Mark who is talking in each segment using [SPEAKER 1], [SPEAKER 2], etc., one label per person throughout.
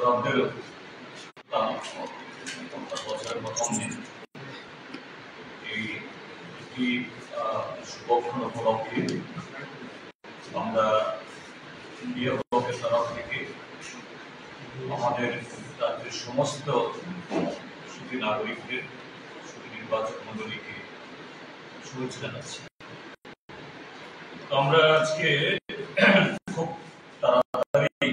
[SPEAKER 1] শতাব্দীর বছরের প্রথম দিন এই শুভক্ষণ উপলক্ষে আমরা ইন্ডিয়া ব্লকের তরফ থেকে আমাদের রাজ্যের সমস্ত সুখী নাগরিকদের সুখী নির্বাচক মন্ডলীকে শুভেচ্ছা জানাচ্ছি। তো আমরা আজকে খুব তাড়াতাড়ি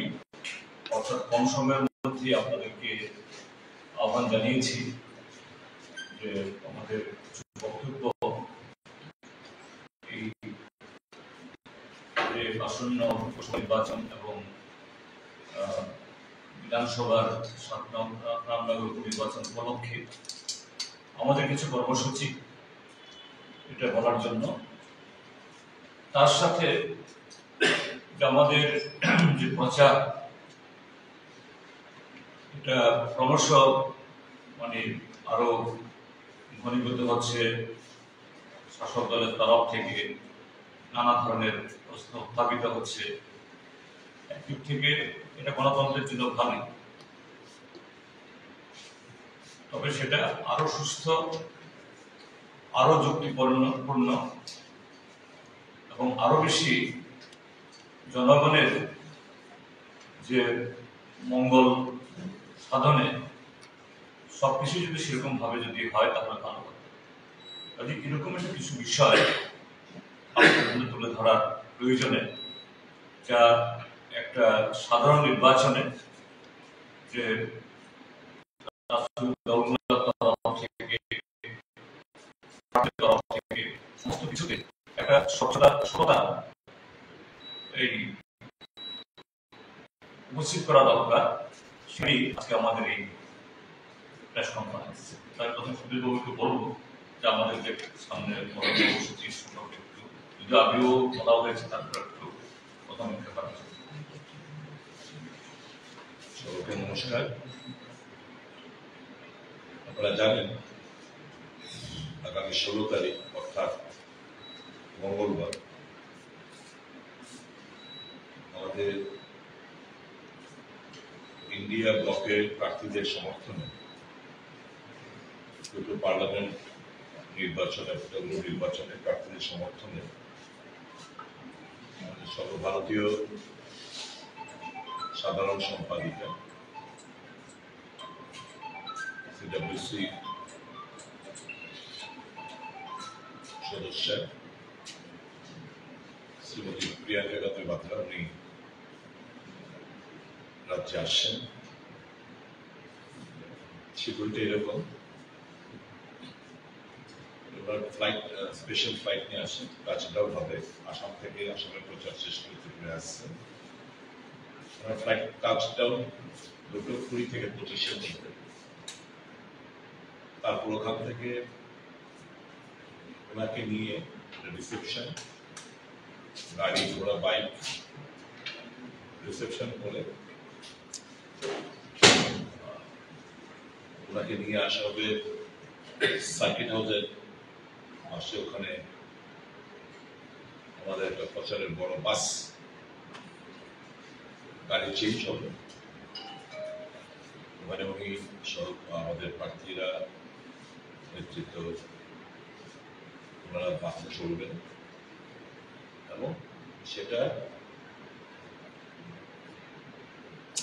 [SPEAKER 1] অর্থাৎ কম সময়ের মধ্যে আপনাদেরকে আহ্বান জানিয়েছি যে আমাদের কিছু বক্তব্য এই যে আসন্ন নির্বাচন এবং বিধানসভার 7 নং নির্বাচন উপলক্ষে আমাদের কিছু কর্মসূচি এটা বলার জন্য, তার সাথে আমাদের যে প্রচার এটা ক্রমশ আরো ঘনীভূত হচ্ছে। শাসক দলের তরফ থেকে নানা ধরনের প্রশ্ন উত্থাপিত হচ্ছে। একদিক থেকে এটা গণতন্ত্রের জন্য ভালো, তবে সেটা আরো সুস্থ, আরো যুক্তিপূর্ণ এবং আরো বেশি জনগণের যে মঙ্গল সাধনে সবকিছু যদি সেরকম ভাবে যদি হয় তাহলে ভালো হবে। কাজে এরকম একটা কিছু বিষয় আপনাদের তুলে ধরার প্রয়োজনে, যা একটা সাধারণ নির্বাচনে যে সমস্ত কিছুতে একটা স্বচ্ছতা এই উপস্থিত করা দরকার, সেই আজকে আমাদের এই প্রেস কনফারেন্স। তার কথা সুদীর্ঘবাবুকে বলবো যে আমাদের যে সামনে কর্মসূচি সম্পর্কে একটু যদি আগেও বলা হয়েছে তারপর একটু কথা বলতে পারছি।
[SPEAKER 2] সবাইকে নমস্কার। আপনারা জানেন আগামী 16 তারিখ অর্থাৎ মঙ্গলবার আমাদের ইন্ডিয়া ব্লকের প্রার্থীদের সমর্থনে দুটো পার্লামেন্ট নির্বাচনে প্রার্থীদের সমর্থনে সর্বভারতীয় সাধারণ সম্পাদিকা সিডব্লিউসি সদস্য শ্রীমতী প্রিয়াঙ্কা গান্ধী বাদ্রা উনি রাজ্যে আসছেন। শিডিউলটা এরকম, এবার স্পেশাল ফ্লাইট নিয়ে আসেন, কাজটাও হবে আসাম থেকে, আসামের প্রচার শেষ করে ত্রিপুরা আসছেন। ফ্লাইট টাচডাউন 2:20 থেকে 25-এর মধ্যে। তারপর ওখান থেকে ওনাকে নিয়ে রিসেপশন, গাড়ি ঘোড়া বাইক রিসেপশন করে ওনাকে নিয়ে আসা হবে সার্কিট হাউসের পাশে। ওখানে আমাদের একটা প্রচারের বড় বাস গাড়ি চেঞ্জ হবে, ওখানে উনি আমাদের প্রার্থীরা নেতৃত্ব ওনারা বাসে চলবেন এবং সেটা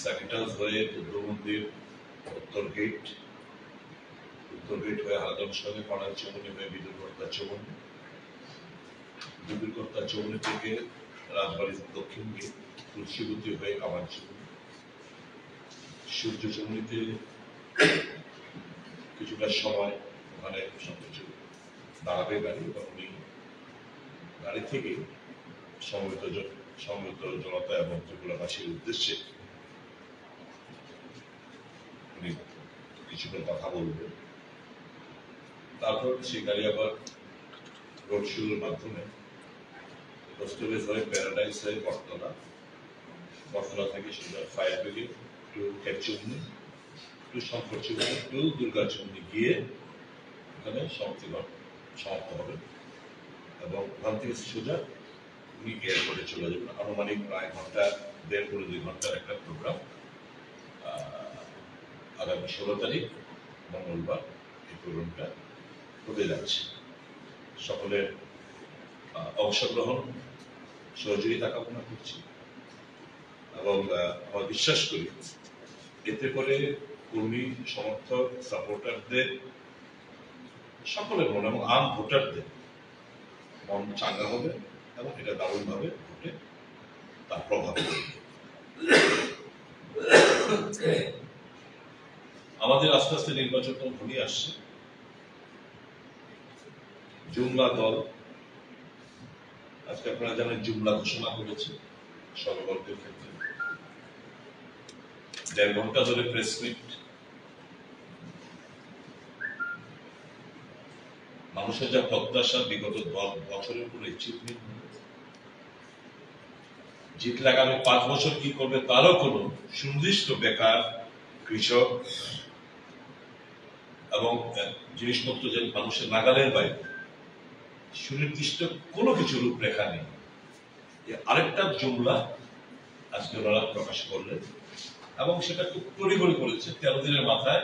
[SPEAKER 2] সার্কিট হাউস হয়ে বুদ্ধ মন্দির, উত্তর গেট হয়ে হারাদন সঙ্গে কর্নার চৌমুনি হয়ে বিদুরকর্তা চৌমুনি থেকে রাজবাড়ি দক্ষিণ গেট, তুলসীবতী হয়ে কামার চৌমুনি, সূর্য চৌমুনিতে কিছুটা সময় ওখানে সবকিছু দাঁড়াবে গাড়ি, এবং উনি গাড়ি থেকে সমবেত জনতা এবং ত্রিপুরাবাসীর উদ্দেশ্যে উনি কিছুক্ষণ কথা বলবেন। তারপর সেই গাড়ি আবার রোড শোর মাধ্যমে হোস্টেলেজ হয়ে প্যারাডাইস হয়ে বটতলা থেকে সোজা fire brigade to Kherchumani to Shankar Chaumuni to Durga Chaumuni গিয়ে ওখানে সমাপ্ত হবে এবং ওখান থেকে সোজা উনি এয়ারপোর্টে চলে যাবেন। আনুমানিক প্রায় 1.5 থেকে 2 ঘন্টার একটা প্রোগ্রাম। আগামী 16 তারিখ মঙ্গলবার এই প্রোগ্রামটা হতে যাচ্ছে। সকলের অংশগ্রহণ সহযোগিতা কামনা করছি এবং আমরা বিশ্বাস করি এতে করে কর্মী সমর্থক সাপোর্টারদের সকলের মনে এবং আম ভোটারদের মন চাঙ্গা হবে এবং এটা দারুণভাবে ভোটে তার প্রভাব পড়বে। আমাদের আস্তে আস্তে নির্বাচন তো ঘনিয়ে আসছে। জুমলা দল আজকে আপনারা জানেন জুমলা ঘোষণা করেছে সর্ববর্গের ক্ষেত্রে 1.5 ঘন্টা ধরে প্রেস মিট, মানুষের যা প্রত্যাশা বিগত 10 বছরের উপরে জিতলে আগামী 5 বছর কি করবে তারও কোনো সুনির্দিষ্ট বেকার, কৃষক এবং জিনিসপত্র যে মানুষের নাগালের বাইরে সুনির্দিষ্ট কোনো কিছু রূপরেখা নেই। আরেকটা জুমলা আজকে ওনারা প্রকাশ করলেন এবং সেটা খুব তড়িঘড়ি করেছে। 13 দিনের মাথায়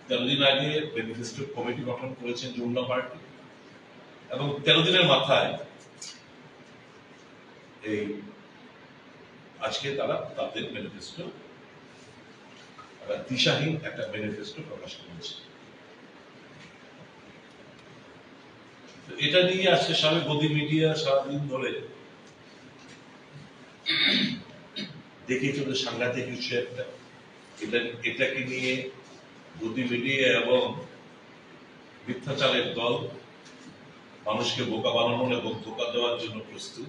[SPEAKER 2] 13 দিন আগে ম্যানিফেস্টো কমিটি গঠন করেছেন জুমলা পার্টি এবং 13 দিনের মাথায় এই আজকে তারা তাদের ম্যানিফেস্টো দিশাহীন একটা ম্যানিফেস্টো প্রকাশ করেছে। এটা নিয়ে আজকে সারা গদি মিডিয়া সারাদিন ধরে দেখি চলে সাংঘাতিক কিছু একটা। এটাকে নিয়ে গদি মিডিয়া এবং মিথ্যাচারের দল মানুষকে বোকা বানানো এবং ধোকা দেওয়ার জন্য প্রস্তুত।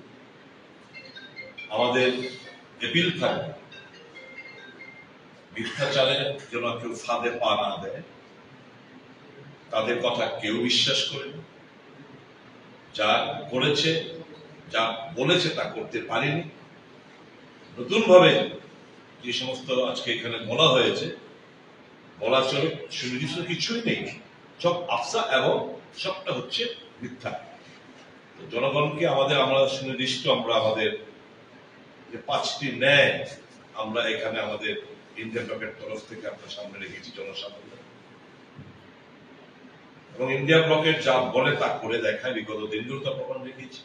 [SPEAKER 2] আমাদের এপিল থাকবে মিথ্যাচারে যেন কেউ ফাঁদে পা না দেয়, তাদের কথা কেউ বিশ্বাস করে না। যা করেছে, যা বলেছে তা করতে পারেনি। নতুন ভাবে যে সমস্ত আজকে এখানে বলা হয়েছে, বলা চলে সুনির্দিষ্ট কিছুই নেই, সব আফসা এবং সবটা হচ্ছে মিথ্যা। জনগণকে আমরা সুনির্দিষ্ট আমরা আমাদের যে 5টি ন্যায় আমরা এখানে আমাদের ইন্ডিয়ান ব্লকের তরফ থেকে আমরা সামনে রেখেছি জনসাধারণ এবং ইন্ডিয়া ব্লকের যা বলে তা করে দেখায় বিগত দিনগুলো তা প্রমাণ রেখেছি।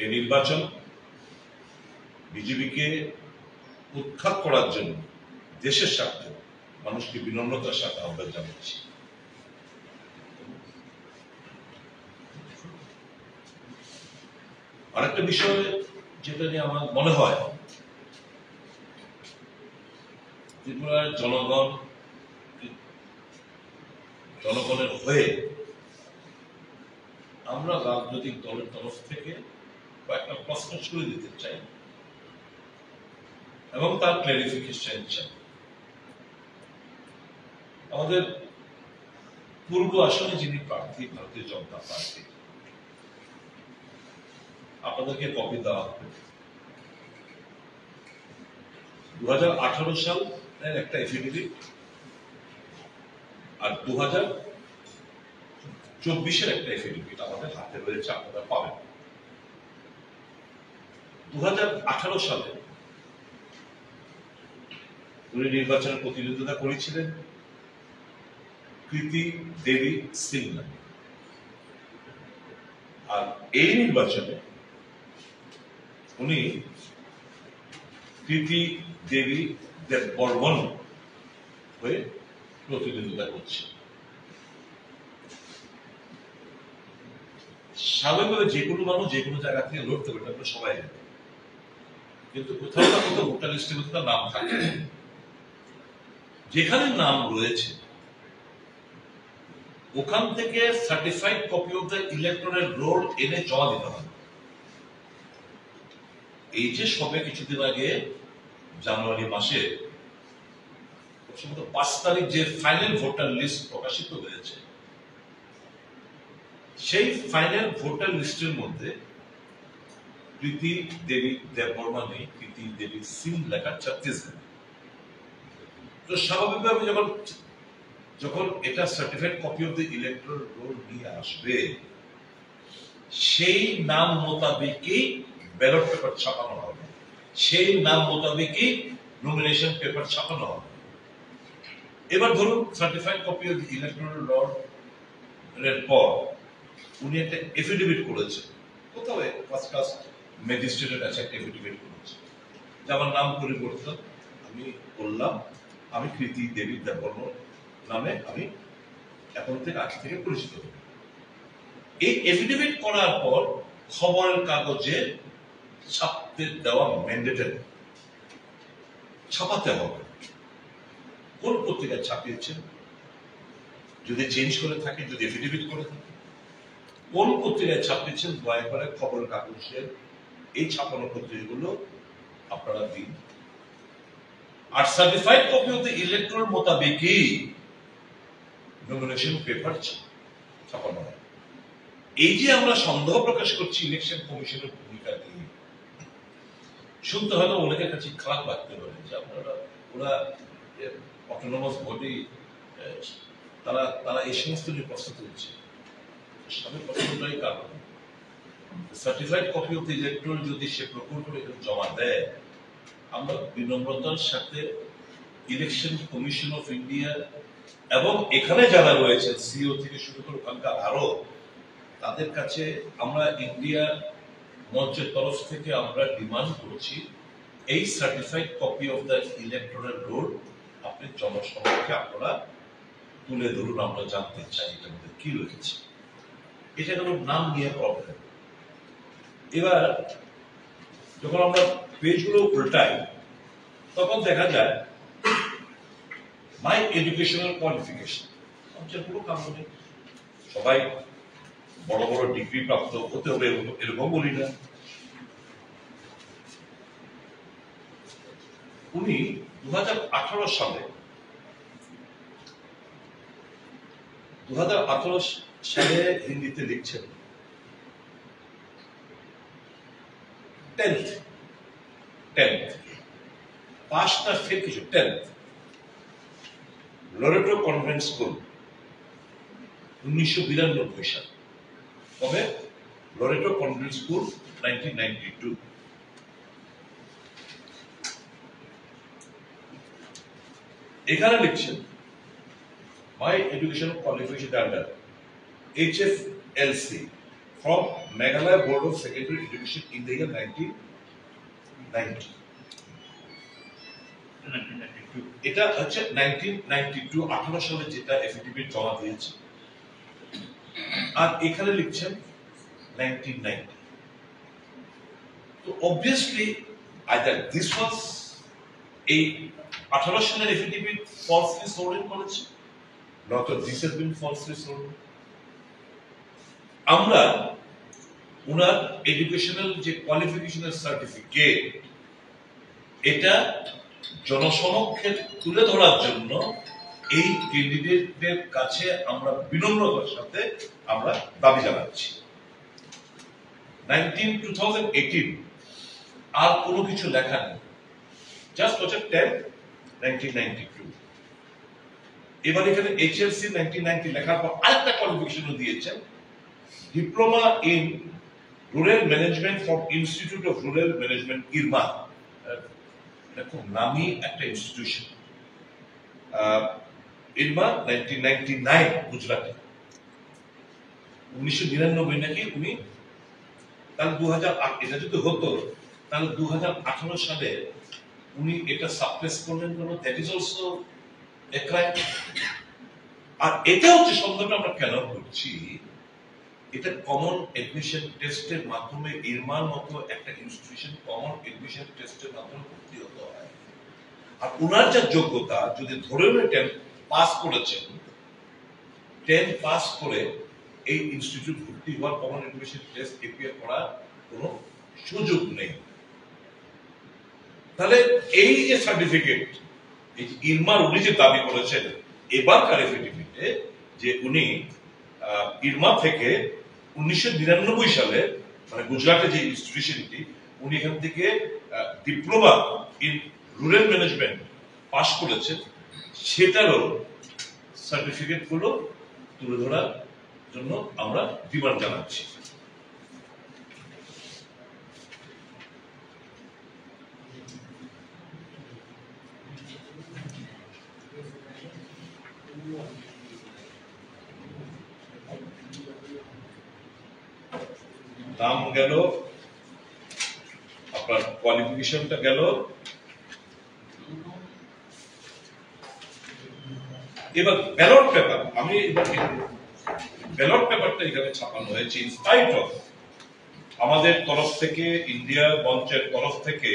[SPEAKER 2] এই নির্বাচন বিজেপিকে উৎখাত করার জন্য দেশের স্বার্থে মানুষকে বিনম্রতার সাথে আহ্বান জানাচ্ছি। আরেকটা বিষয় যেটা নিয়ে আমার মনে হয় ত্রিপুরার জনগণের হয়ে আমরা রাজনৈতিক দলের তরফ থেকে কয়েকটা প্রশ্ন ছুড়ে দিতে চাই এবং তার ক্লারিফিকেশন চাই। আমাদের পূর্ব আসনে যিনি প্রার্থী ভারতীয় জনতা পার্টি, আপনাদেরকে কপি দেওয়া হবে। 2018 সালের একটা এফিডেভিট আর 2024-এর একটা এফিডেভিট আমাদের হাতে রয়েছে, আপনারা পাবেন। 2018 সালে উনি নির্বাচনে প্রতিদ্বন্দ্বিতা করেছিলেন কৃতি দেবী সিং নামে, আর এই নির্বাচনে উনি কৃতি দেবী দেববর্মন হয়ে প্রতিদ্বন্দ্বিতা করছে। স্বাভাবিকভাবে যে কোনো মানুষ যে কোনো জায়গা থেকে লড়তে পারে, আমরা সবাই জানি, কিন্তু কোথাও না কোথাও ভোটার লিস্টের মধ্যে তার নাম থাকে। যেখানে নাম রয়েছে ওখান থেকে সার্টিফাইড কপি অফ দ্য ইলেকট্রনের রোল এনে জমা দিতে হবে। এই যে সবে কিছুদিন আগে জানুয়ারি মাসে 5 তারিখ যে ফাইনাল ভোটার লিস্ট প্রকাশিত হয়েছে, সেই ফাইনাল ভোটার লিস্টের মধ্যে কৃতি দেবী দেববর্মা নেই, কৃতি দেবী সিং লেখা ছত্তিশগড়। তো স্বাভাবিকভাবে যখন এটা certified copy of the electoral roll নিয়ে আসবে, সেই নাম মোতাবেকই ব্যালট পেপার ছাপানো হবে, সেই নাম মোতাবেকই নমিনেশন পেপার ছাপানো হবে। এবার ধরুন certified copy of electoral roll এর পর উনি একটা এফিডেভিট করেছে, কোথাও ফার্স্ট ক্লাস ম্যাজিস্ট্রেটের কাছে একটা এফিডেভিট করেছে যে আমার নাম পরিবর্তন আমি করলাম, আমি কৃতি দেবী দেববর্ম নামে আমি এখন থেকে আজ থেকে পরিচিত হব। এই এফিডেভিট করার পর খবরের কাগজে ছাপতে দেওয়া ম্যান্ডেটরি, ছাপাতে হবে। কোন পত্রিকায় ছাপিয়েছেন, যদি চেঞ্জ করে থাকে, যদি এফিডেভিট করে থাকে, কোন পত্রিকায় ছাপিয়েছেন দয়া করে খবরের কাগজের এই ছাপানো পত্রিকাগুলো আপনারা দিন। আর certified copy of the electoral মোতাবেকই নমিনেশন পেপার ছাপানো হয়। এই যে আমরা সন্দেহ প্রকাশ করছি ইলেকশন কমিশনের ভূমিকা নিয়ে, শুনতে হয়তো অনেকের কাছে খারাপ লাগতে পারে যে আপনারা ওরা অটোনমাস বডি তারা এই সমস্ত নিয়ে প্রশ্ন তুলছে। স্বামী প্রশ্নটাই কারণ certified copy of the electoral যদি সে প্রকল্প জমা দেয়, আমরা বিনম্রতার সাথে ইলেকশন কমিশন অফ ইন্ডিয়া এবং এখানে যারা রয়েছেন সিও থেকে শুরু করে ওখানকার আরো তাদের কাছে আমরা ইন্ডিয়া মঞ্চের তরফ থেকে আমরা ডিমান্ড করছি এই certified copy of the electoral roll আপনি জনসমক্ষে আপনারা তুলে ধরুন, আমরা জানতে চাই এটার মধ্যে কি রয়েছে। এটা কোনো নাম নিয়ে প্রবলেম। এবার যখন আমরা পেজগুলো উল্টাই তখন দেখা যায় মাই এডুকেশনাল কোয়ালিফিকেশন, কোনো কারণ নেই, সবাই বড় বড় ডিগ্রি প্রাপ্ত হতে হবে এরকম বলি না। উনি 2018 সালে হিন্দিতে লিখছেন 10th পাস না ফেল কিছু 10th লরেটো কনভেন্ট স্কুল 1992 সাল। কবে? Loreto convent school 1992। এখানে লিখছেন মাই education qualification under HFLC from Meghalaya Board of Secondary Education in the year 1990। এটা হচ্ছে 1992 18 সালে যেটা এফিডেভিট জমা দিয়েছে, আর এখানে লিখছেন 1990। তো অবভিয়াসলি আইদার দিস ওয়াজ এই 18 সালের এফিডেভিট ফলসলি সোল্ড করেছে, নয়তো this has been falsely sold. আমরা উনার এডুকেশনাল যে কোয়ালিফিকেশনের সার্টিফিকেট এটা জনসমক্ষে তুলে ধরার জন্য এই ক্যান্ডিডেটদের কাছে আমরা বিনম্রতার সাথে আমরা দাবি জানাচ্ছি। 2018 আর কোনো কিছু লেখা নেই, জাস্ট হচ্ছে 10 1992। এবার এখানে HLC 1990 লেখার পর আরেকটা কোয়ালিফিকেশনও দিয়েছেন, diploma in rural management from institute of rural management Irma. খুব নামি একটা ইনস্টিটিউশন, ইরমা 1999 গুজরাটে। 1999 নাকি উনি, তাহলে 2008 এটা যদি হতো তাহলে 2018 সালে উনি এটা সাপ্রেস করলেন কেন? That is also a crime. আর এটা হচ্ছে সন্দেহটা আমরা কেন করছি, এটা কমন এডমিশন টেস্টের মাধ্যমে ইরমার মতো একটা ইনস্টিটিউশন কমন এডমিশন টেস্টের মাধ্যমে ভর্তি হতে হয়। আর উনার যা যোগ্যতা, যদি ধরে 10 পাস করেছেন, 10 পাস করে এই ইনস্টিটিউট ভর্তি হওয়ার কমন এডমিশন টেস্ট এপিয়ার করার কোনো সুযোগ নেই। তাহলে এই যে সার্টিফিকেট, এই যে ইরমার উনি যে দাবি করেছেন এবারকার এফিডেভিটে যে উনি ইরমা থেকে 1999 সালে মানে গুজরাটে যে ইনস্টিটিউশনটি উনি এখান থেকে diploma in rural management pass করেছেন, সেটারও সার্টিফিকেট গুলো তুলে ধরার জন্য আমরা ডিমান্ড জানাচ্ছি। নাম গেল, আপনার কোয়ালিফিকেশনটা গেল, এবার ব্যালট পেপার। আমি ব্যালট পেপারটা এখানে ছাপানো হয়েছে ইনস্পাইট অফ আমাদের তরফ থেকে, ইন্ডিয়া মঞ্চের তরফ থেকে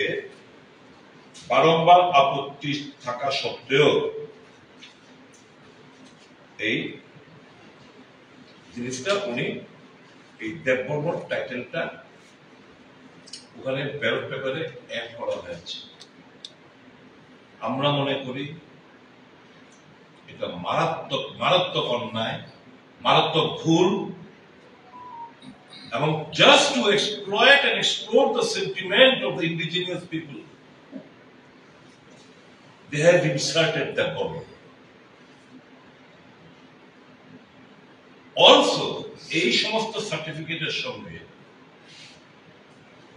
[SPEAKER 2] বারংবার আপত্তি থাকা সত্ত্বেও এই জিনিসটা উনি এই দেববর্মন টাইটেলটা ওখানে ব্যালট পেপারে অ্যাড করা হয়েছে। আমরা মনে করি এটা মারাত্মক মারাত্মক অন্যায়, মারাত্মক ভুল, এবং just to exploit and explore the sentiment of the indigenous people, they have inserted the body. Also, এই সমস্ত সার্টিফিকেটের সঙ্গে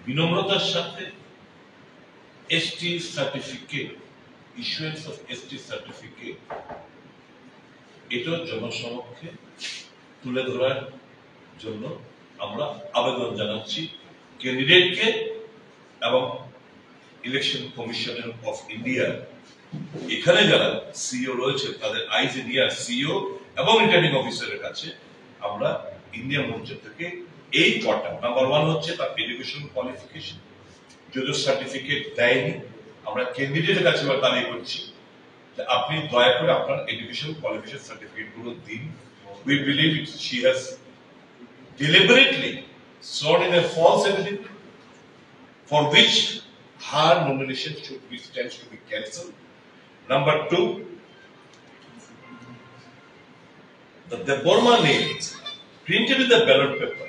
[SPEAKER 2] বিনম্রতার সাথে ST certificate, issuance of ST certificate, এটা জনসমক্ষে তুলে ধরার জন্য আমরা আবেদন জানাচ্ছি ক্যান্ডিডেটকে এবং ইলেকশন কমিশন অফ ইন্ডিয়া, এখানে যারা সিইও রয়েছে তাদের আইজিনিয়ার, সিইও এবং রিটার্নিং অফিসারের কাছে আমরা ইন্ডিয়া মঞ্চ থেকে এই কটা, নাম্বার 1 হচ্ছে তার এডুকেশন কোয়ালিফিকেশন, যদিও সার্টিফিকেট দেয়নি, আমরা ক্যান্ডিডেটের কাছে দাবি করছি যে আপনি দয়া করে আপনার এডুকেশন কোয়ালিফিকেশন সার্টিফিকেট গুলো দিন। We believe she has deliberately sworn in a false evidence for which her nomination stands to be cancelled. Number 2, the Burma name printed in the ballot paper,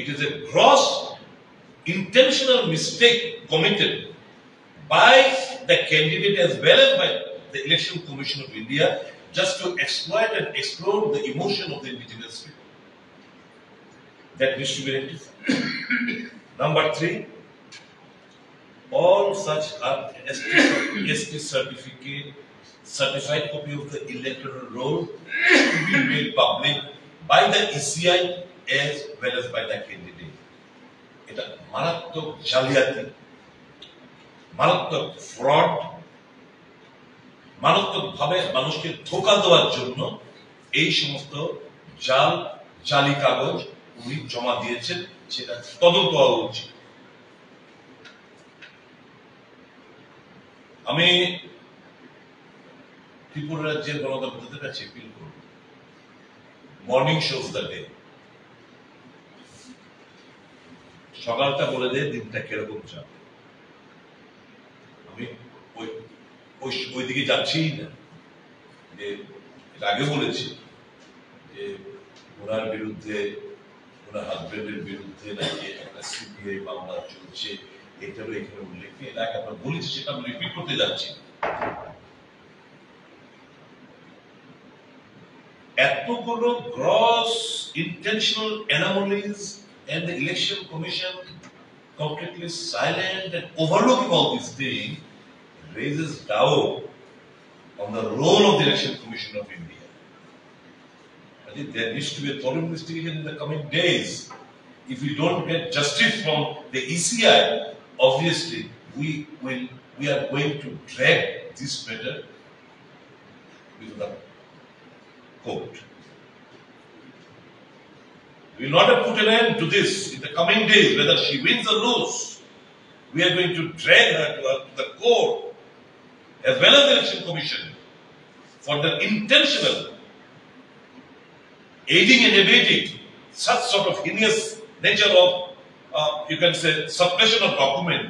[SPEAKER 2] it is a gross intentional mistake committed by the candidate as well as by the Election Commission of India, just to exploit and explore the emotion of the indigenous people. That needs to be rectified. Number 3, all such are ST certificate, certified copy of the electoral roll to be made public by the ECI as well as by the candidate. এটা মারাত্মক জালিয়াতি, মারাত্মক fraud, মারাত্মক ভাবে মানুষকে ধোঁকা দেওয়ার জন্য এই সমস্ত জালি কাগজ উনি জমা দিয়েছেন, সেটা তদন্ত হওয়া উচিত। আমি ত্রিপুরা রাজ্যের গণতন্ত্রের কাছে অ্যাপিল করব, মর্নিং শোজ দ্য ডে, সকালটা বলে দেয় দিনটা কিরকম যাবে। আমি ওই দিকে যাচ্ছি না, যে আগে বলেছি যে ওনার বিরুদ্ধে, ওনার হাজবেন্ডের বিরুদ্ধে নাকি একটা সিবিআই মামলা চলছে, এটারও এখানে উল্লেখ নেই। এর আগে আমরা বলেছি, সেটা আমি রিপিট করতে যাচ্ছি। এতগুলো gross intentional anomalies and the election commission completely silent and overlooking all these things raises doubt on the role of the Election Commission of India. I think there needs to be a thorough investigation in the coming days. If we don't get justice from the ECI, obviously we are going to drag this matter with the court. We will not have put an end to this in the coming days, whether she wins or loses. We are going to drag her to the court as well as the Election Commission for the intentional aiding and abetting such sort of heinous nature of, you can say, suppression of document,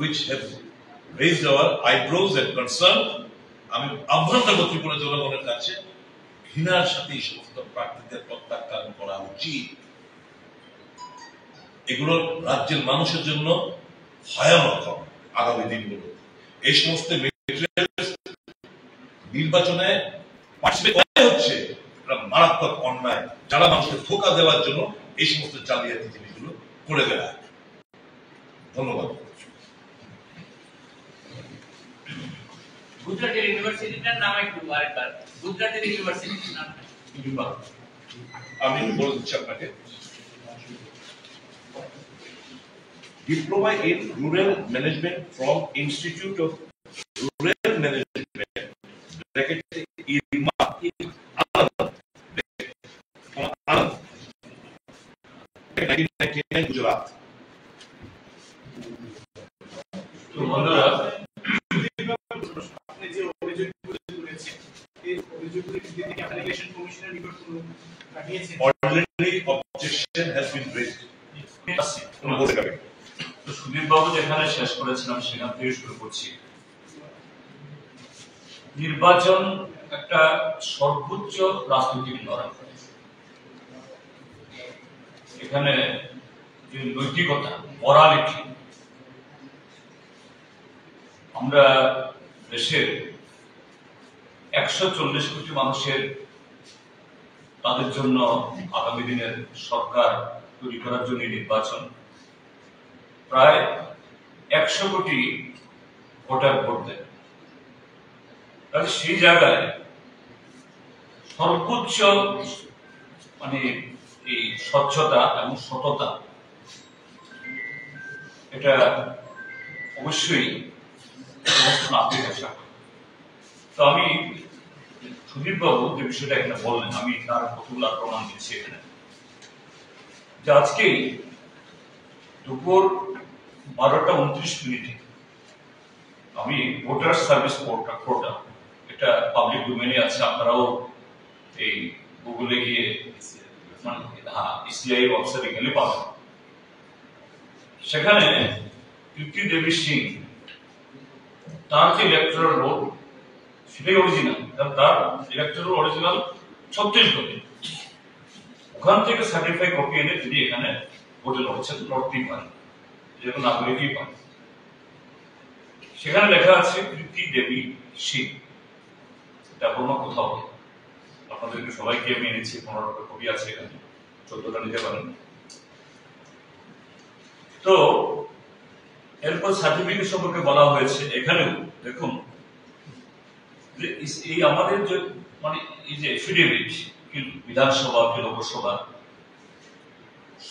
[SPEAKER 2] which have raised our eyebrows and concern. আমি আহ্বান করব ত্রিপুরা জনগণের কাছে, ঘৃণার সাথে এই সমস্ত প্রার্থীদের প্রত্যাখ্যান করা উচিত। এগুলো রাজ্যের মানুষের জন্য ভয়ানক হবে আগামী দিনগুলো। এই সমস্ত নির্বাচনে পার্টিসিপেট করা হচ্ছে, এটা মারাত্মক অন্যায়। যারা মানুষকে ধোঁকা দেওয়ার জন্য এই সমস্ত জালিয়াতি জিনিসগুলো করে বেড়ায়। ধন্যবাদ।
[SPEAKER 3] গুজরাটের ইউনিভার্সিটিটার নাম একটু আরেকবার, গুজরাটের ইউনিভার্সিটির নাম
[SPEAKER 2] আমি বলে দিচ্ছি আপনাকে। Diploma in Rural Management from Institute of Rural Management, bracket IRMA, Anand, 1999 Gujarat.
[SPEAKER 1] তো বন্ধুরা,
[SPEAKER 4] আপনি যে অভিযোগগুলো করেছেন এই অভিযোগগুলো কি আপনি ইলেকশন কমিশনের নিকট পাঠিয়েছেন?
[SPEAKER 2] Ordinary objection has been raised. বলতে পারেন।
[SPEAKER 1] তো সুদীপ বাবু যেখানে শেষ করেছিলাম সেখান থেকে শুরু করছি। নির্বাচন একটা সর্বোচ্চ রাজনৈতিক লড়াই। এখানে যে নৈতিকতা, মরালিটি, আমরা দেশের 140 কোটি মানুষের তাদের জন্য আগামী দিনের সরকার তৈরি করার জন্য নির্বাচন, প্রায় 100 কোটি ভোটার ভোট দেয়। তাহলে সেই জায়গায় সর্বোচ্চ মানে এই স্বচ্ছতা এবং সততা, এটা অবশ্যই সমস্ত নাগরিক আশা করে। তো আমি সুদীপ বাবু যে বিষয়টা এখানে বললেন, আমি তার কতগুলো প্রমাণ দিচ্ছি এখানে, যে আজকেই দুপুর 12:29 আমি ভোটার সার্ভিস পোর্টাল, এটা পাবলিক ডোমেইনে আছে, আপনারাও এই গুগলে গিয়ে ইসিআই ওয়েবসাইটে গেলে পাবেন। সেখানে কীর্তি দেবী সিং, তার যে ইলেকট্রাল রোল সেটাই অরিজিনাল, তার ইলেকট্রাল অরিজিনাল 36 ওখান থেকে সার্টিফাই কপি এনে তিনি এখানে ভোটে লড়তেই পারেন, যে কোনো নাগরিকই পান। সেখানে লেখা আছে কীর্তি দেবী সিং, এটা কোনো কোথাও নেই। আপনাদেরকে সবাইকে আমি এনেছি, 15টা কপি আছে এখানে, 14টা নিতে পারেন। তো এরপর সার্টিফিকেট সম্পর্কে বলা হয়েছে এখানেও দেখুন, যে এই আমাদের যে মানে এই যে এফিডেভিট, বিধানসভা কি লোকসভা,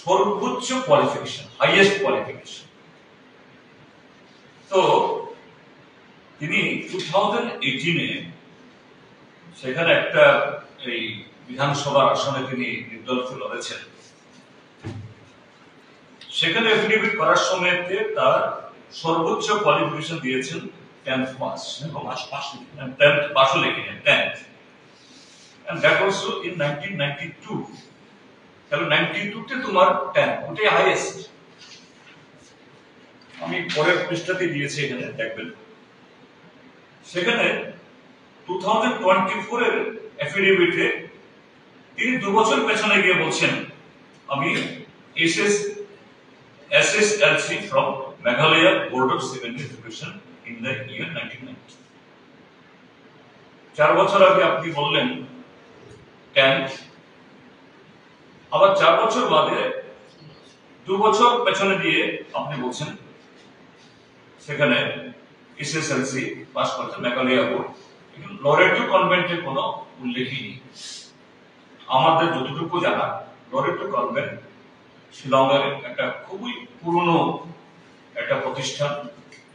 [SPEAKER 1] সর্বোচ্চ কোয়ালিফিকেশন, হাইয়েস্ট কোয়ালিফিকেশন। তো তিনি 2018-এ সেখানে একটা এই বিধানসভার আসনে তিনি নির্দল লড়েছেন। সেখানে এফিডেভিট করার সময়তে তার সর্বোচ্চ কোয়ালিফিকেশন দিয়েছেন 10th পাস, 10th পাসও লিখেছেন 10th, and that also in 1992। তাহলে 92-তে তোমার 10, ওটাই হাইয়েস্ট। আমি পরের পৃষ্ঠাতে দিয়েছি, এখানে দেখবেন। সেখানে 2024-এর এফিডেভিটে তিনি 2 বছর পেছনে গিয়ে বলছেন, আমি SSLC from Meghalaya Board of Secondary Education in the year 1990। 4 বছর আগে আপনি বললেন 10th, আবার 4 বছর বাদে 2 বছর পেছনে দিয়ে আপনি বলছেন সেখানে SSLC পাস করতে মেঘালয়া বোর্ড। কিন্তু লরেটো কনভেন্টের কোনো উল্লেখই নেই। আমাদের যতটুকু জানা, লরেটো কনভেন্ট শিলংয়ের একটা খুবই পুরনো একটা প্রতিষ্ঠান।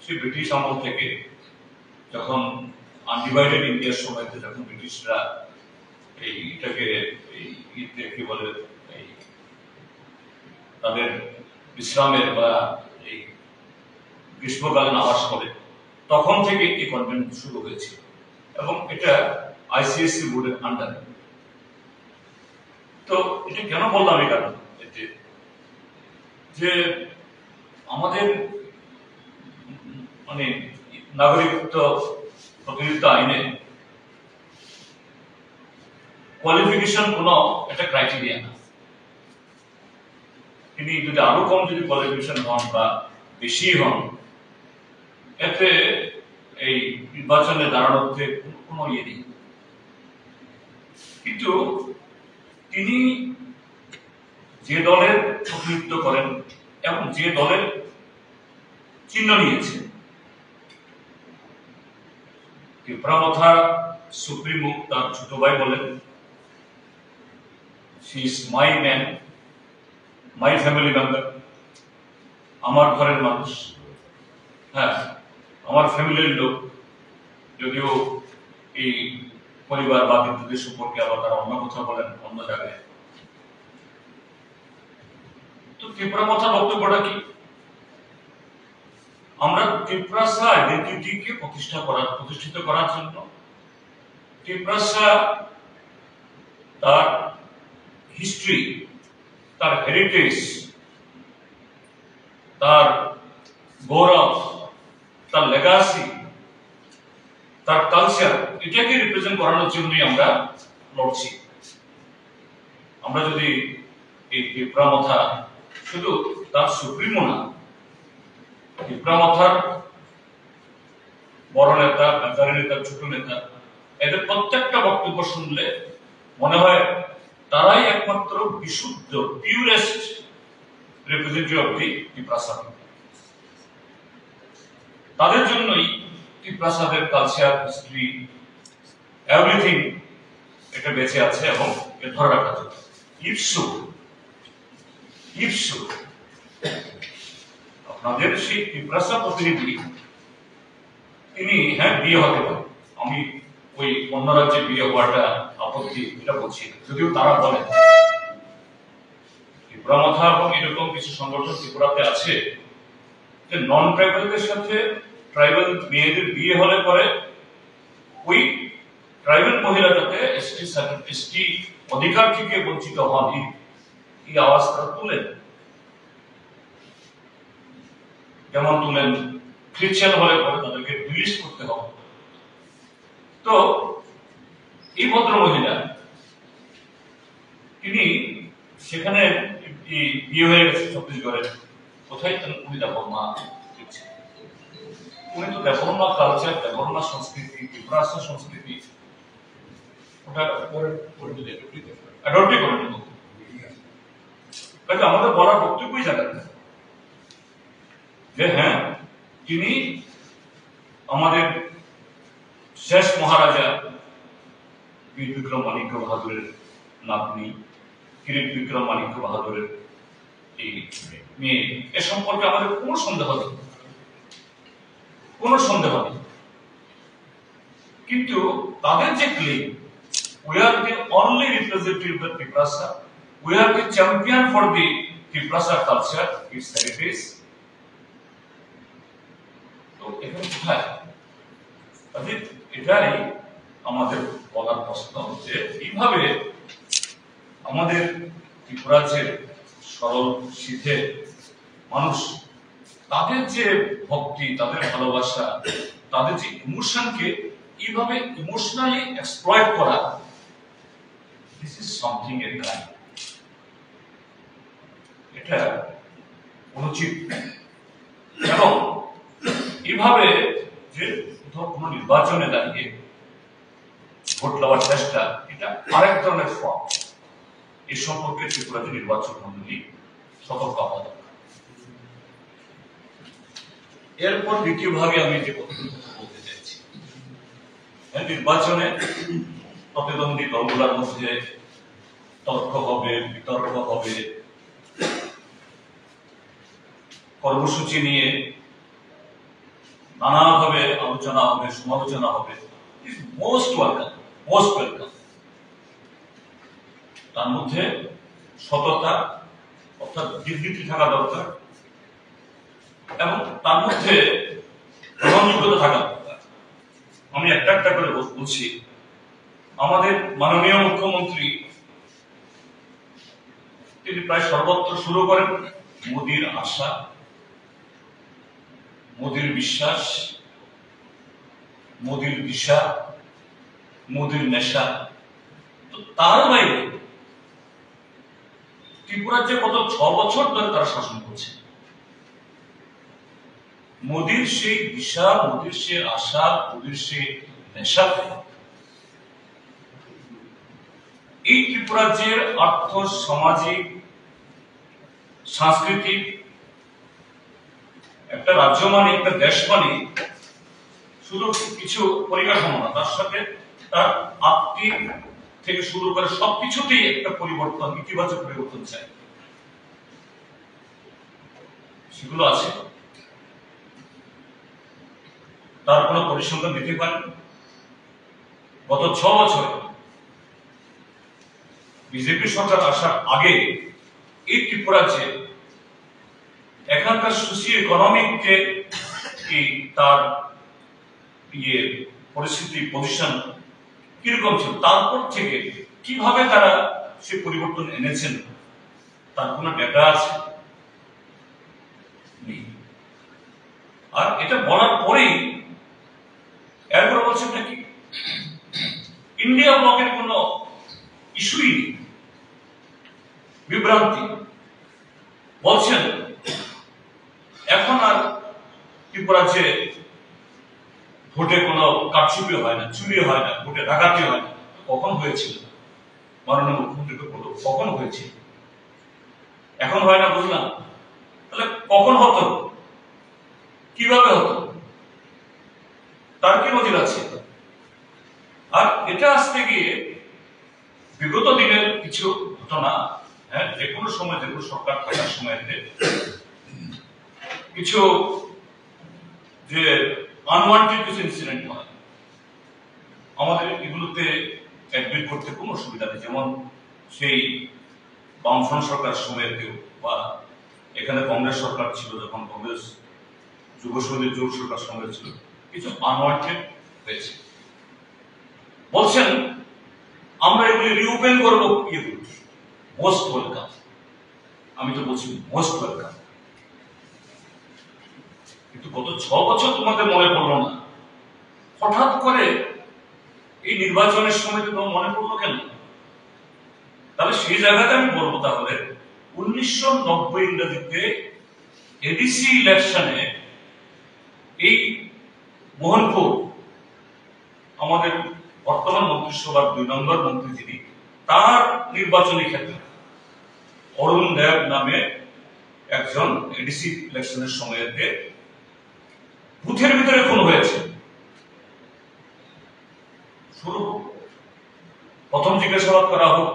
[SPEAKER 1] সে ব্রিটিশ আমল থেকে, যখন আনডিভাইডেড ইন্ডিয়ার সময়তে যখন ব্রিটিশরা এইটাকে কি বলে এই তাদের বিশ্রামের বা এই গ্রীষ্মকালীন আবাস করে, তখন থেকে এই কনভেন্ট শুরু হয়েছিল এবং এটা আইসিএসসি বোর্ডের আন্ডারে। তো এটা কেন বললাম এই কারণে, যে আমাদের মানে নাগরিকত্ব প্রতিনিধিত্ব আইনে কোয়ালিফিকেশন কোনো একটা ক্রাইটেরিয়া না। তিনি যদি আরো কম যদি কোয়ালিফিকেশন হন বা বেশি হন, এতে এই নির্বাচনে দাঁড়ানোতে কোনো ইয়ে নেই। কিন্তু তিনি যে দলের প্রতিনিধিত্ব করেন এবং যে দলের চিহ্ন নিয়েছেন, ত্রিপুরামথা সুপ্রিমো তার ছোট ভাই বলেন, she is my man, my family member, আমার ঘরের মানুষ, হ্যাঁ আমার ফ্যামিলির লোক, যদিও এই পরিবার বা বিদ্যুতের সম্পর্কে আবার তারা অন্য কথা বলেন অন্য জায়গায়। তো ত্রিপুরামথা বক্তব্যটা কি? আমরা ত্রিপুরাসা আইডেন্টিটিকে প্রতিষ্ঠিত করার জন্য ত্রিপুরাসা তার হিস্ট্রি, তার হেরিটেজ, তার গৌরব, তার লেগাসি, তার কালচার, এটাকে রিপ্রেজেন্ট করানোর জন্যই আমরা লড়ছি। আমরা যদি এই ত্রিপুরামথা শুধু তার সুপ্রিমো না, ত্রিপুরামথার বড় নেতা, বেঙ্গালী নেতা, ছোট নেতা, এদের প্রত্যেকটা বক্তব্য শুনলে মনে হয় তারাই একমাত্র বিশুদ্ধ পিউরেস্ট রিপ্রেজেন্টেটিভ অফ দি ত্রিপ্রাসাদ। তাদের জন্যই ত্রিপ্রাসাদের কালচার, হিস্ট্রি, এভরিথিং এটা বেঁচে আছে এবং ধরে রাখা যায়। ইপসু আপনাদের সেই ত্রিপ্রাসা প্রতিনিধি তিনি, হ্যাঁ বিয়ে হতে পারে, আমি ওই অন্য রাজ্যে বিয়ে হওয়াটা আপত্তি এটা বলছি, যদিও তারা বলেন ত্রিপুরামথা এবং এরকম কিছু সংগঠন ত্রিপুরাতে আছে যে নন ট্রাইবালদের সাথে ট্রাইবাল মেয়েদের বিয়ে হলে পরে ওই ট্রাইবাল মহিলা যাতে এসটি অধিকার থেকে বঞ্চিত হন, এই আওয়াজ তারা তুলেন। যেমন তুলেন খ্রিস্টান হলে পরে তাদেরকে রিলিজ করতে হবে। তো এই ভদ্র মহিলা তিনি সেখানে বিয়ে হয়ে গেছে ছত্তিশগড়ের, কোথায় উনি দেবর্মা, উনি তো দেবর্মা কালচার, দেবর্মা সংস্কৃতি, ত্রিপুরাসা সংস্কৃতি ওটা অ্যাডপ্টই করে নেব। আমাদের বলার বক্তব্যই জানেন যে হ্যাঁ তিনি আমাদের শেষ মহারাজা বীর বিক্রম মাণিক্য বাহাদুরের নাতনি, কিরিট বিক্রম মাণিক্য বাহাদুরের এই মেয়ে। এ সম্পর্কে আমাদের কোনো সন্দেহ নেই, কোনো সন্দেহ নেই। কিন্তু তাদের যে claim, we are the only representative of the Triprasa, we are the champion for the Triprasa culture, its heritage, তো এখানে কোথায়? এটাই আমাদের বলার প্রশ্ন যে এইভাবে আমাদের ত্রিপুরাজ্যের সরল সিধে মানুষ তাদের যে ভক্তি, তাদের ভালোবাসা, তাদের যে ইমোশনকে এইভাবে ইমোশনালি এক্সপ্লয়েট করা, this is something a crime. এটা অনুচিত। এবং এইভাবে যে কোনো নির্বাচনে দাঁড়িয়ে ভোট লওয়ার চেষ্টা, এটা আরেক ধরনের ফ্রড। এ সম্পর্কে ত্রিপুরাতে নির্বাচন মন্ডলী সতর্ক হওয়া দরকার। এরপর দ্বিতীয় ভাগে আমি যে কথা বলতে চাইছি, নির্বাচনে প্রতিদ্বন্দ্বী দলগুলোর মধ্যে তর্ক হবে, বিতর্ক হবে, কর্মসূচি নিয়ে নানাভাবে আলোচনা হবে, সমালোচনা হবে। Most welcome. তার মধ্যে সততা অর্থাৎ বিবৃতি থাকা দরকার এবং তার মধ্যে গ্রহণযোগ্যতা থাকা দরকার। আমি একটা করে বলছি, আমাদের মাননীয় মুখ্যমন্ত্রী তিনি প্রায় সর্বত্র শুরু করেন মোদির আশা, মোদির বিশ্বাস, মোদির দিশা, মোদির নেশা। তো তার বাইরে ত্রিপুরার যে গত 6 বছর ধরে তারা শাসন করছে, মোদির সেই দিশা, মোদির সে আশা, মোদির সে নেশা, এই ত্রিপুরাজ্যের আর্থ, সামাজিক, সাংস্কৃতিক একটা রাজ্য মানে, একটা দেশ মানে শুধু কিছু পরিকাঠামো না, তার সাথে তার আত্মিক থেকে শুরু করে সবকিছুতেই একটা পরিবর্তন, ইতিবাচক পরিবর্তন চাই, সেগুলো আছে। তার কোনো পরিসংখ্যান দিতে পারেন? গত 6 বছর বিজেপি সরকার আসার আগে এই ত্রিপুরা রাজ্যে এখানকার সোশিও ইকোনমিক যে তার পরিস্থিতি, পজিশন কিরকম ছিল, তারপর থেকে কিভাবে তারা সে পরিবর্তন এনেছেন তার কোনো ডেটা আছে? আর এটা বলার পরেই এরপরে বলছেন নাকি ইন্ডিয়া ব্লকের কোনো ইস্যুই নেই, বিভ্রান্তি। বলছেন এখন আর ত্রিপুরা যে ভোটে কোনো কারচুপি হয় না, চুরি হয় না, ভোটে ডাকাতি হয় না। কখন হয়েছিল? মাননীয় মুখ্যমন্ত্রীকে বলল কখন হয়েছিল, এখন হয় না, বুঝলাম। তাহলে কখন হতো, কিভাবে হতো, তার কি নজির আছে? আর এটা আসতে গিয়ে বিগত দিনের কিছু ঘটনা, হ্যাঁ, যে কোনো সময়, যে কোনো সরকার থাকার সময়তে কিছু যে আনওয়ান্টেড কিছু ইনসিডেন্ট হয়, আমাদের এগুলোতে অ্যাডমিট করতে কোনো অসুবিধা নেই। যেমন সেই বামফ্রন্ট সরকার সময়তেও, বা এখানে কংগ্রেস সরকার ছিল যখন, কংগ্রেস যুব সঙ্গীর জোট সরকার সময় ছিল, কিছু আনওয়ান্টেড হয়েছে। বলছেন আমরা এগুলি রিওপেন করবো, মোস্ট ওয়েলকাম। আমি তো বলছি মোস্ট ওয়েলকাম, কিন্তু গত 6 বছর তোমাদের মনে পড়লো না, হঠাৎ করে এই নির্বাচনের সময় তোমার মনে পড়লো কেন? তাহলে সেই জায়গাতে আমি বলবো, তাহলে 1990 ইংরেজিতে এডিসি ইলেকশনে এই মোহনপুর আমাদের বর্তমান মন্ত্রিসভার 2 নম্বর মন্ত্রী যিনি, তার নির্বাচনী ক্ষেত্রে অরুণ দেব নামে একজন এডিসি ইলেকশনের সময়তে বুথের ভিতরে খুন হয়েছে। শুরু প্রথম জিজ্ঞাসাবাদ করা হোক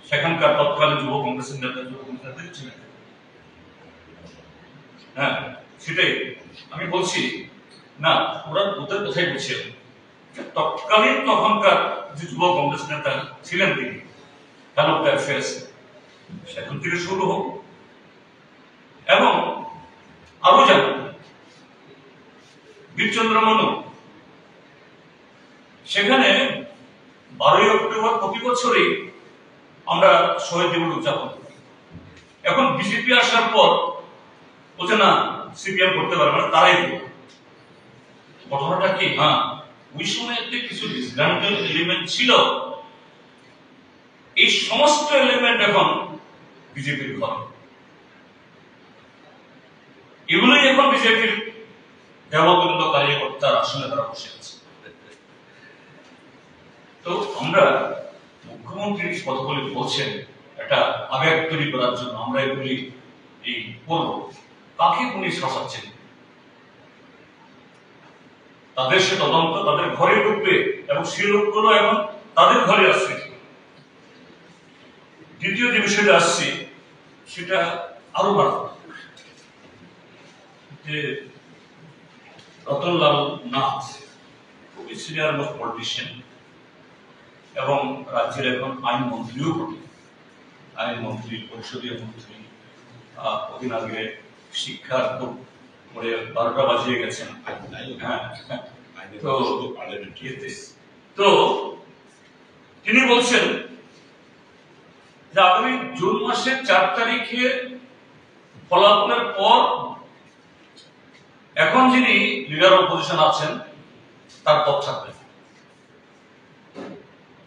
[SPEAKER 1] সেখানকার তৎকালীন যুব কংগ্রেসের নেতা, ছিলেন। হ্যাঁ, সেটাই আমি বলছি না, ওরা ওদের কথাই বলছেন। তৎকালীন তখনকার যে যুব কংগ্রেস নেতা ছিলেন তিনি, সেখান থেকে শুরু হোক। এবং আরো জানি বীরচন্দ্র মনু, সেখানে 12ই অক্টোবর প্রতি বছরই আমরা শহীদ দিবস উদযাপন করি। এখন বিজেপি আসার পর বলছে না, সিপিএম করতে পারবে না, তারাই করবে। ঘটনাটা কি? হ্যাঁ, ওই সময়তে কিছু ডিসগ্রান্টেড এলিমেন্ট ছিল, এই সমস্ত এলিমেন্ট এখন বিজেপির ঘর। এগুলোই এখন বিজেপির দেবতুল্য কার্যকর্তার আসলে তারা বসে আছে। তো আমরা মুখ্যমন্ত্রী কতগুলি বলছেন একটা আবেগ তৈরি করার জন্য আমরা এগুলি এই করব, কাকে উনি শাসাচ্ছেন? তাদের সে তদন্ত তাদের ঘরে ঢুকবে এবং সেই লোকগুলো এখন তাদের ঘরে আসছে। দ্বিতীয় যে বিষয়টা আসছে সেটা আরো বাড়ানো, যে রতনলাল নাথ খুবই সিনিয়র মোস্ট পলিটিশিয়ান এবং রাজ্যের এখন আইনমন্ত্রীও বটে, আইনমন্ত্রী, পরিষদীয় মন্ত্রী, কদিন আগে শিক্ষার খুব পরে 12টা বাজিয়ে গেছেন। তো তিনি বলছেন যে আগামী জুন মাসের 4 তারিখে ফলাফলের পর এখন যিনি লিডার অপোজিশন আছেন তার পদ থাকবে।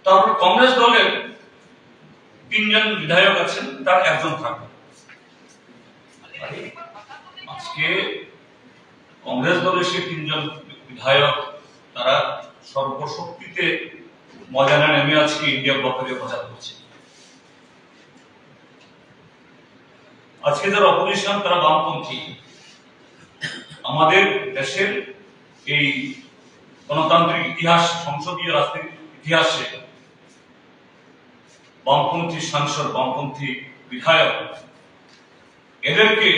[SPEAKER 1] তারপর কংগ্রেস দলের 3 জন বিধায়ক আছেন, তার একজন থাকবে। আজকে কংগ্রেস দলের সে 3 জন বিধায়ক তারা সর্বশক্তিতে ময়দানে নেমে আজকে ইন্ডিয়া ব্লকের প্রচার করছে। আজকে যারা অপোজিশন তারা বামপন্থী, আমাদের দেশের এই গণতান্ত্রিক ইতিহাস, সংসদীয় রাজনীতির ইতিহাসে বামপন্থী সাংসদ, বামপন্থী বিধায়ক এদেরকে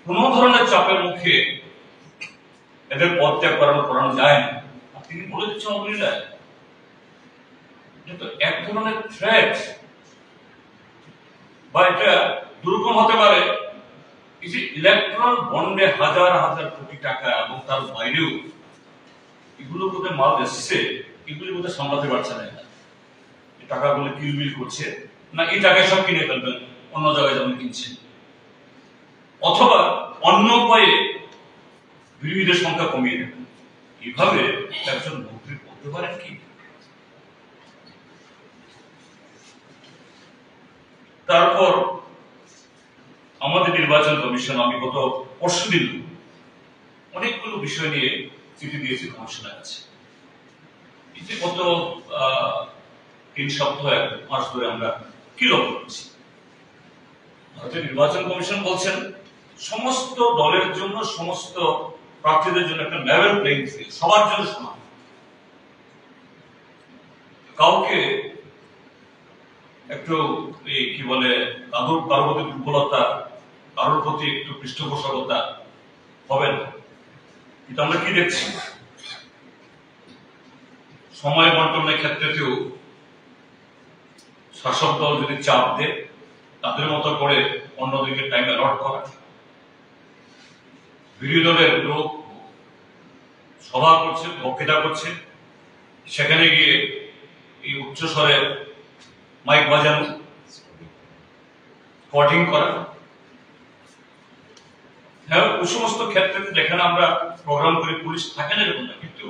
[SPEAKER 1] কোন ধরনের চাপের মুখে এদের পদ ত্যাগ করানো যায় না। তিনি বলে দিচ্ছেন অগ্নিরায় কিন্তু এক ধরনের থ্রেট বা এটা দুর্গম হতে পারে। এই যে ইলেকট্রাল বন্ডে হাজার হাজার কোটি টাকা এবং তার বাইরেও এগুলো কোথায় মাল এসছে, এগুলি কোথায় সামলাতে পারছে না। এই টাকাগুলো কিলবিল করছে না, এই টাকায় সব কিনে ফেলবেন, অন্য জায়গায় যেমন কিনছেন, অথবা অন্য উপায়ে বিরোধীদের সংখ্যা কমিয়ে দেবেন। এইভাবে একজন মন্ত্রী করতে পারেন কি? তারপর আমাদের নির্বাচন কমিশন, আমি গত পরশুদিন অনেকগুলো বিষয় নিয়ে চিঠি দিয়েছি কমিশনের কাছে। গত 3 সপ্তাহ 1 মাস ধরে আমরা কি লক্ষ্য করছি, ভারতের নির্বাচন কমিশন বলছেন সমস্ত দলের জন্য, সমস্ত প্রার্থীদের জন্য একটা লেভেল প্লেইং ফিল্ড, সবার জন্য সমান। কাউকে একটু কি বলে কারোর প্রতি দুর্বলতা, কারোর প্রতি একটু পৃষ্ঠপোষকতা হবে না। কিন্তু আমরা কি দেখছি, সময় বন্টনের ক্ষেত্রেও শাসক দল যদি চাপ দেয় তাদের মতো করে অন্যদিকে টাইম অ্যালট করা, বিরোধী দলের লোক সভা করছে, বক্তৃতা করছে, সেখানে গিয়ে এই উচ্চস্বরে মাইক বাজানো, স্পটিং করা। হ্যাঁ, ওই সমস্ত ক্ষেত্রে যেখানে আমরা প্রোগ্রাম করি পুলিশ থাকে না এরকম না, কিন্তু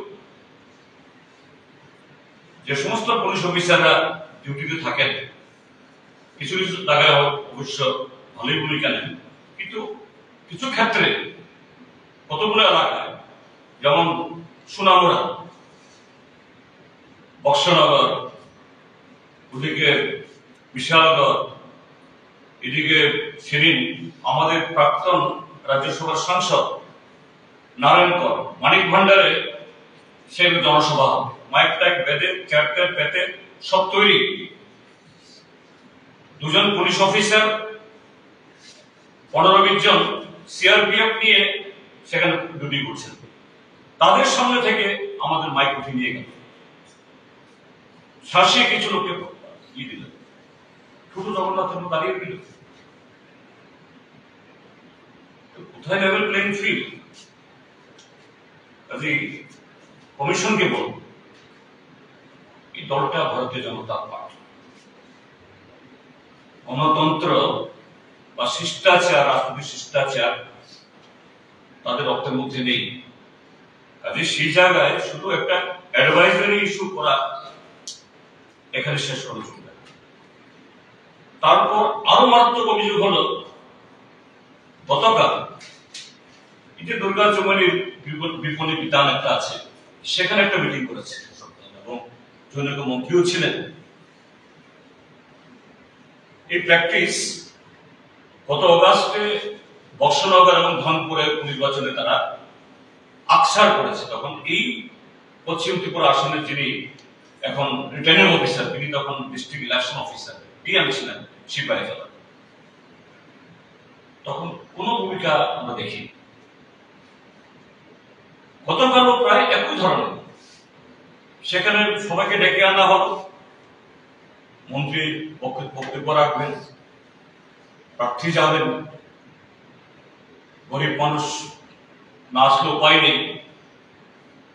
[SPEAKER 1] যে সমস্ত পুলিশ অফিসাররা ডিউটিতে থাকেন কিছু কিছু জায়গায় অবশ্য ভালোই ভূমিকা নেন, কিন্তু কিছু ক্ষেত্রে কতগুলো এলাকায় যেমন সুনামুড়া, বক্সনগর, ওদিকে বিশালগড়, এদিকে সেদিন আমাদের প্রাক্তন রাজ্যসভার সাংসদ নারায়ণগড়, মানিক ভান্ডারে সে জনসভা হবে, মাইক টাইক বেঁধে চেয়ার পেতে সব তৈরি। 2 জন পুলিশ অফিসার 15-20 জন সিআরপিএফ নিয়ে সেখানে ডিউটি করছেন। তাদের সামনে থেকে আমাদের মাইক উঠে নিয়ে গেল, শাসিয়ে কিছু লোককে দিল, ছোট জগন্নাথ দাঁড়িয়ে দিল। কোথায় লেভেল প্লেইং ফিল্ড? কাজেই কমিশনকে বলব, এই দলটা ভারতীয় জনতা পার্টি, গণতন্ত্র বা শিষ্টাচার, রাজনৈতিক শিষ্টাচার তাদের রক্তের মধ্যে নেই। কাজে সেই জায়গায় শুধু একটা অ্যাডভাইজারি ইস্যু করা এখানে শেষ করা চলবে। তারপর আরো মারাত্মক অভিযোগ হলো, গতকাল এই যে দুর্গা চৌমুহনীর বিপণী বিতান একটা আছে, সেখানে একটা মিটিং করেছে এবং জনৈক মন্ত্রীও ছিলেন। এই প্র্যাকটিস গত অগাস্টে বক্সনগর এবং ধনপুরে নির্বাচনে তারা আকসার করেছে। তখন এই পশ্চিম ত্রিপুরা আসনের যিনি এখন রিটার্নিং অফিসার, তিনি তখন ডিস্ট্রিক্ট ইলেকশন অফিসার ডিএম ছিলেন সিপাহীজলা। তখন কোনো ভূমিকা আমরা দেখি। গতকালও প্রায় একই ধরনের, সেখানে সবাইকে ডেকে আনা হলো, মন্ত্রী বক্তব্য রাখবেন, প্রার্থী যাবেন, গরিব মানুষ না আসলে উপায় নেই,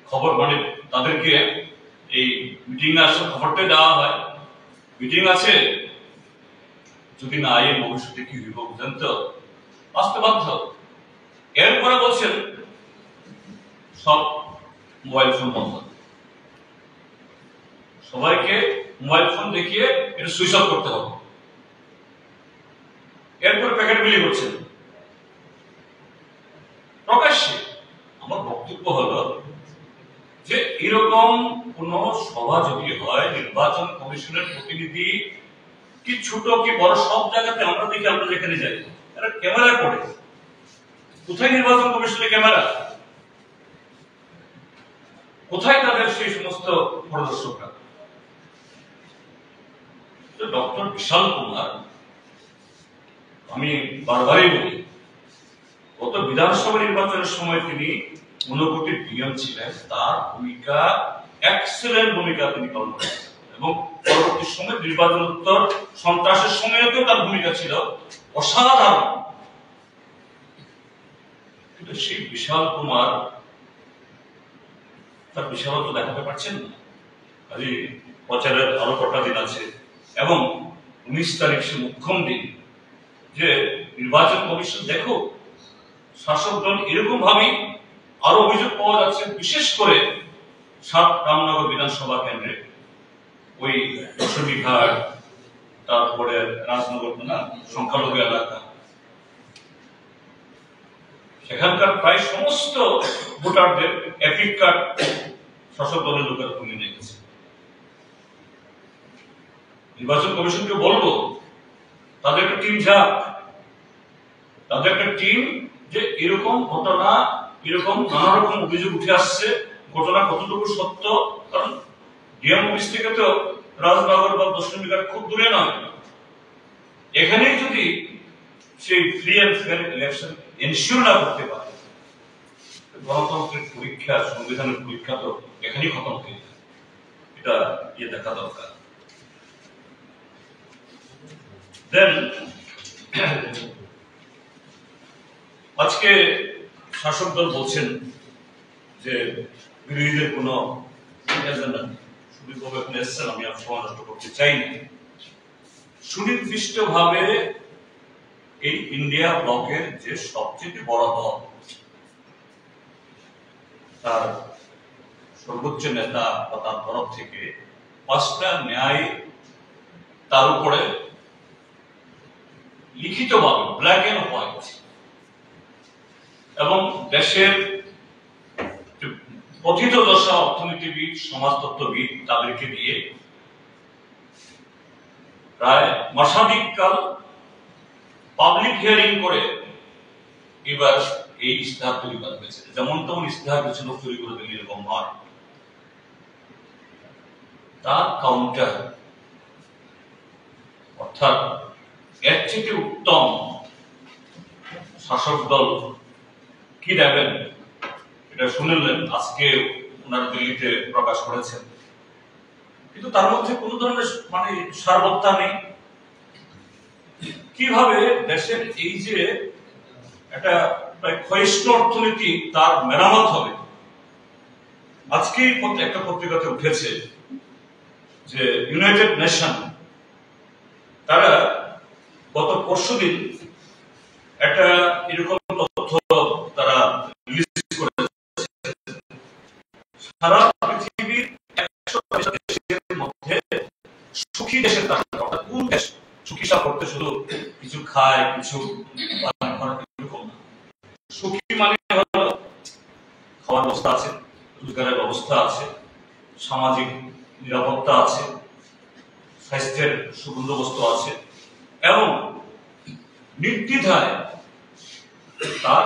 [SPEAKER 1] খবর মানে তাদেরকে এই মিটিং আসলে খবরটা দেওয়া হয়, মিটিং আছে, যদি না আয় ভবিষ্যতে কি হইব বুঝেন তো, আসতে বাধ্য। এরপরে বলছেন সব মোবাইল ফোন বন্ধ, সবাইকে মোবাইল ফোন দেখিয়ে এটা সুইচ অফ করতে হবে। এরপরে প্যাকেট বিলি করছেন প্রকাশ্যে। আমার বক্তব্য হলো যে এরকম কোন সভা যদি হয়, নির্বাচন কমিশনের প্রতিনিধি কি ছোট কি বড়, সব জায়গাতে আমরা দেখি, আমরা যেখানে যাই এরা ক্যামেরা করে। কোথায় নির্বাচন কমিশনের ক্যামেরা? কোথায় তাদের সেই সমস্ত পরিদর্শকরা? ডক্টর বিশাল কুমার, আমি বারবারই বলি, গত বিধানসভা নির্বাচনের সময় তিনি ঊনকোটির ডিএম ছিলেন, তার ভূমিকা এক্সেলেন্ট ভূমিকা তিনি পালন করেছেন এবং পরবর্তী সময় নির্বাচনোত্তর সন্ত্রাসের সময়তেও তার ভূমিকা ছিল অসাধারণ। কিন্তু সেই বিশাল কুমার তার বিশালত্ব দেখাতে পারছেন না। আজ প্রচারের আরো কটা দিন আছে এবং 19 তারিখ সে মুখ্যম দিন, যে নির্বাচন কমিশন দেখো শাসক দল এরকম ভাবেই আরো অভিযোগ পাওয়া যাচ্ছে, বিশেষ করে 7 রামনগর বিধানসভা কেন্দ্রে ওই দশমীঘাট, তারপরে রাজনগর না সংখ্যালঘু এলাকা, সেখানকার প্রায় সমস্ত ভোটারদের এপিক কার্ড শাসক দলের লোকেরা তুলে নিয়ে গেছে। নির্বাচন কমিশনকে বলবো তাদের একটা টিম যাক, তাদের একটা টিম, যে এরকম ঘটনা, এরকম নানা রকম অভিযোগ উঠে আসছে, ঘটনা কতটুকু সত্য। কারণ ডিএম অফিস থেকে তো রাজনগর বা দশমীঘাট খুব দূরে নয়, এখানেই যদি সেই free and fair election ensure না করতে পারে, গণতন্ত্রের পরীক্ষা, সংবিধানের পরীক্ষা তো এখানেই খতম হয়ে যায়। এটা দেখা দরকার। দেন আজকে শাসক দল বলছেন যে বিরোধীদের কোনো এজেন্ডা নেই। সুদীপবাবু এখন এসছেন, আমি আর সময় নষ্ট করতে চাই না। সুনির্দিষ্টভাবে এই ইন্ডিয়া ব্লকের যে সবচেয়ে বড় দল, তার সর্বোচ্চ নেতা বা তার তরফ থেকে 5টা ন্যায় তার উপরে লিখিতভাবে ব্ল্যাক এন্ড হোয়াইট এবং দেশের প্রথিতযশা অর্থনীতিবিদ, সমাজতত্ত্ববিদ তাদেরকে দিয়ে প্রায় মাসাধিককাল পাবলিক হিয়ারিং করে এবার এই ইস্তেহার তৈরি করা হয়েছে। যেমন তেমন ইস্তেহার কিছু লোক তৈরি করে দিলে এরকম নয়, তার কাউন্টার, অর্থাৎ এর থেকে উত্তম শাসক দল কি দেবেন এটা শুনলেন আজকে ওনারা দিল্লিতে প্রকাশ করেছেন। কিন্তু তার মধ্যে কোন ধরনের সারবত্তা নেই। কিভাবে দেশের এই যে একটা প্রায় ক্ষয়িষ্ণু অর্থনীতি তার মেরামত হবে। আজকেই একটা পত্রিকাতে উঠেছে যে ইউনাইটেড নেশন তারা গত পরশুদিন একটা এরকম তথ্য তারা রিলিজ করেছে, সারা পৃথিবীর 100 দেশের মধ্যে সুখী দেশের তালিকা, অর্থাৎ কোন দেশ সুখী করতে শুধু কিছু খায়, কিছু এরকম না। সুখী মানে হলো খাওয়ার ব্যবস্থা আছে, রোজগারের ব্যবস্থা আছে, সামাজিক নিরাপত্তা আছে, স্বাস্থ্যের সুবন্দোবস্ত আছে এবং নির্দ্বিধায় তার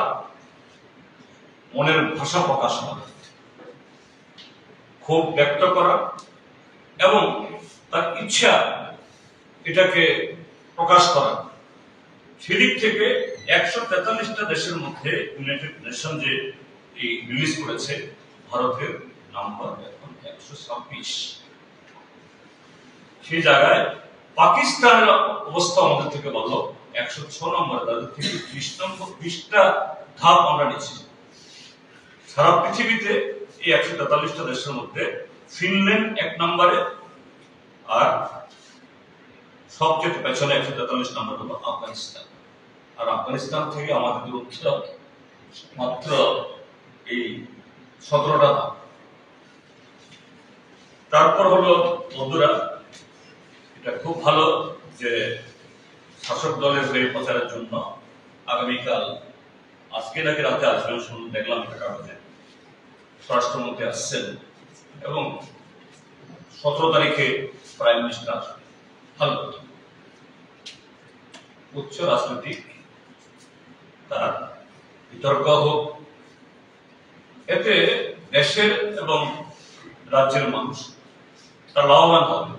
[SPEAKER 1] মনের ভাষা প্রকাশ করা, ক্ষোভ ব্যক্ত করা এবং তার ইচ্ছা এটাকে প্রকাশ করা। সেদিক থেকে 143টা দেশের মধ্যে ইউনাইটেড নেশন যে এই রিলিজ করেছে, ভারতের নাম্বার এখন 126। সেই জায়গায় পাকিস্তানের অবস্থা আমাদের থেকে ভালো, 106 নম্বরে, তাদের থেকে 20টা ধাপ আমরা নিচ্ছি। সারা পৃথিবীতে এই 143টা দেশের মধ্যে ফিনল্যান্ড 1 নম্বরে, আর সবচেয়ে পেছনে 143 নম্বর হলো আফগানিস্তান। আর আফগানিস্তান থেকে আমাদের দূরত্ব মাত্র এই 17টা ধাপ। তারপর হলো বন্ধুরা, এটা খুব ভালো যে শাসক দলের হয়ে প্রচারের জন্য আগামীকাল, আজকে নাকি রাতে আসবেন শুনুন, দেখলাম একটা কাগজে, স্বরাষ্ট্রমন্ত্রী আসছেন এবং 17 তারিখে প্রাইম মিনিস্টার আসবেন। ভালো, উচ্চ রাজনৈতিক তার বিতর্ক হোক, এতে দেশের এবং রাজ্যের মানুষ তার লাভবান হবে,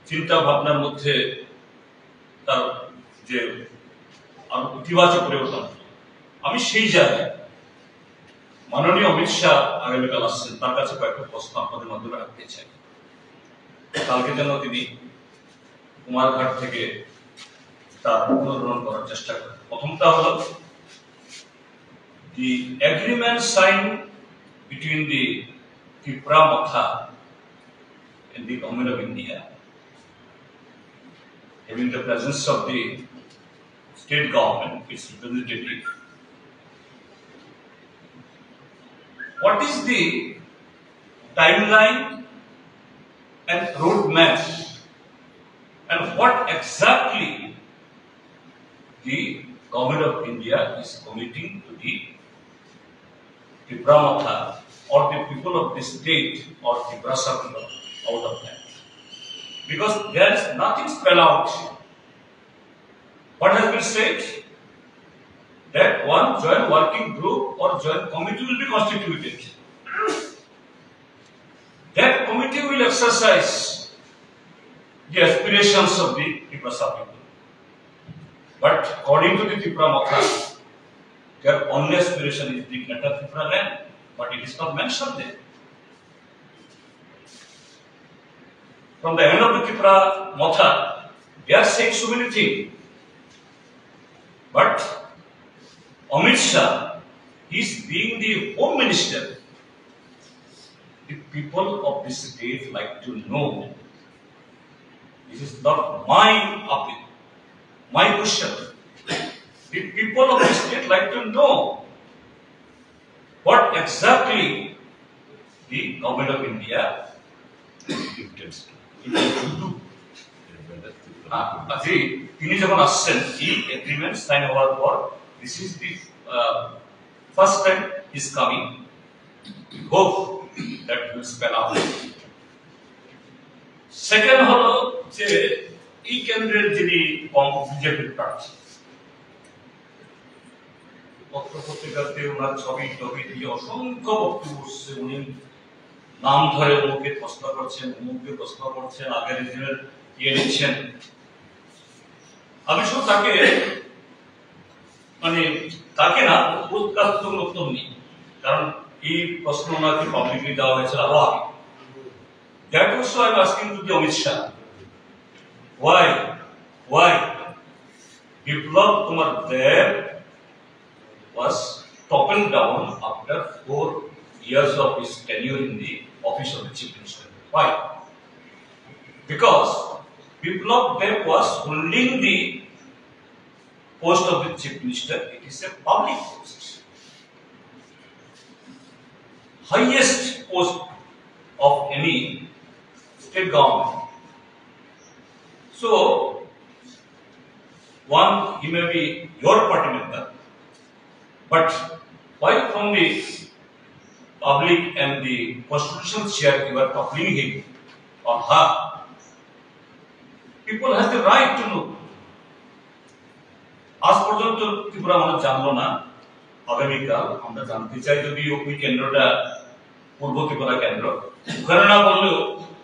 [SPEAKER 1] চিন্তা ভাবনার মধ্যে তার যে আরো ইতিবাচক পরিবর্তন। আমি সেই জায়গায় মাননীয় অমিত শাহ আগামীকাল আসছেন, তার কাছে কয়েকটা প্রশ্ন আপনাদের মাধ্যমে রাখতে চাই। কালকে যেন তিনি কুমারঘাট থেকে তার পুনর্গ্রহণ করার চেষ্টা করেন। প্রথমটা হলো the agreement signed between the Tripura Matha and the Government of India, having the presence of the state government, its representative. What is the timeline and roadmap, and what exactly the Government of India is committing to the Tripura Matha or the people of the state or Tripura people out of that? Because there is nothing spelled out. What has been said? That one joint working group or joint committee will be constituted. That committee will exercise the aspirations of the Tripura people. But according to the Tripura Matha, their only aspiration is the Greater Tripura land, but it is not mentioned there. From the end of the Tripura Matha, they are saying so many things. But Amit Shah, he is being the Home Minister. The people of this state like to know. This is not my appeal, my question. The people of the state like to know what exactly the Government of India
[SPEAKER 2] intends
[SPEAKER 1] intends to do. আজি তিনি যখন আসছেন, এই agreement sign হওয়ার পর, this is the first time is coming. We hope that will spell out. Second হলো যে এই কেন্দ্রের যিনি বিজেপির প্রার্থী, পত্রপত্রিকাতে ওনার ছবি টবি দিয়ে অসংখ্য বক্তব্য উঠছে। উনি নাম ধরে অমুককে প্রশ্ন করছেন, অমুককে প্রশ্ন করছেন, আগের দিনের ইয়ে নিচ্ছেন। আমি শুধু তাকে তাকে না উত্তর নেই, কারণ এই প্রশ্ন ওনাকে পাবলিকলি দেওয়া হয়েছে আরো আগে। That also I am asking to the Amit Shah. Why Biplab Kumar Dev was toppled down after 4 years of his tenure in the office of the Chief Minister? Why? Because Biplab Dev was holding the post of the Chief Minister. It is a public post, highest post of any state government. So, one, he may be your party member, but why from the public and the constitutional chair you are toppling him or her? People have the right to know. আজ পর্যন্ত ত্রিপুরা মানুষ জানলো না, আগামীকাল আমরা জানতে চাই। যদি ওই কেন্দ্রটা পূর্ব ত্রিপুরা কেন্দ্র, ওখানে না বললেও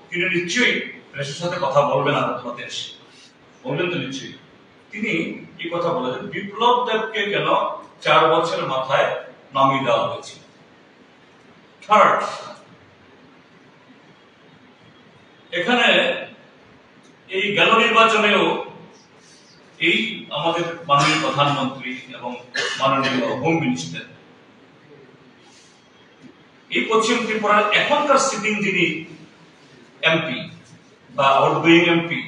[SPEAKER 1] তিনি নিশ্চয়ই প্রেসের সাথে কথা বলবেন, আলোচনাতে এসে বলবেন তো নিশ্চয়ই। তিনি এই কথা বলেছেন, বিপ্লব দেবকে কেন 4 বছরের মাথায় নামিয়ে দেওয়া হয়েছিল। থার্ড, এখানে এই গেল নির্বাচনেও এই আমাদের মাননীয় প্রধানমন্ত্রী এবং মাননীয় হোম মিনিস্টার, এই পশ্চিম ত্রিপুরার এখনকার সিটিং যিনি এমপি বা আউটগোয়িং এমপি,